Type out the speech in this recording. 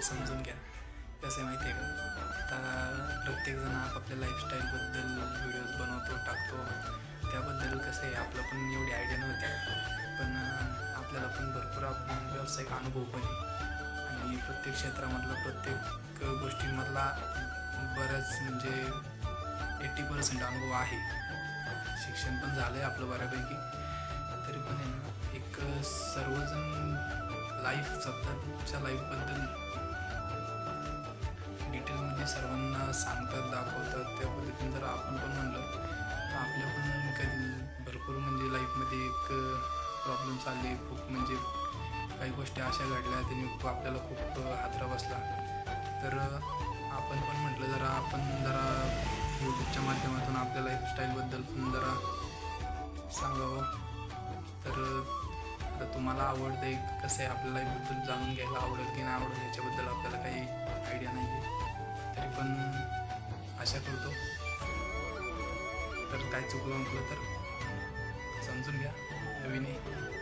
म्हणजे समजून घ्या. कसं आहे माहिती आहे का, आता प्रत्येकजण आपापल्या लाईफस्टाईलबद्दल व्हिडिओज बनवतो टाकतो. त्याबद्दल कसं आहे, आपलं पण एवढी आयडिया नव्हती, पण आपल्याला पण भरपूर व्यावसायिक अनुभव पण आहे आणि प्रत्येक क्षेत्रामधला प्रत्येक गोष्टींमधला बऱ्याच म्हणजे 80% अनुभव आहे. शिक्षण पण झालं आहे आपलं बऱ्यापैकी, तरी पण आहे ना एक सर्वजण स्वतःच्या लाईफबद्दल डिटेलमध्ये सर्वांना सांगतात, दाखवतात. त्या पद्धतीने जर आपण पण म्हणलं तर आपल्या पण कधी भरपूर म्हणजे लाईफमध्ये एक प्रॉब्लेम्स आले खूप, म्हणजे काही गोष्टी अशा घडल्या त्याने आपल्याला खूप हादरा बसला. तर आपण पण म्हटलं जरा यूट्यूबच्या माध्यमातून आपल्या लाईफस्टाईलबद्दल पण जरा सांगावं. तर आता तुम्हाला आवडतं आहे कसं आहे, आपल्या लाईफबद्दल जाणून घ्यायला आवडेल की नाही आवडेल याच्याबद्दल आपल्याला काही आयडिया नाही आहे, तरी पण आशा करतो. तर काय चुकलं म्हटलं तर समजून घ्या, नवीन आहे.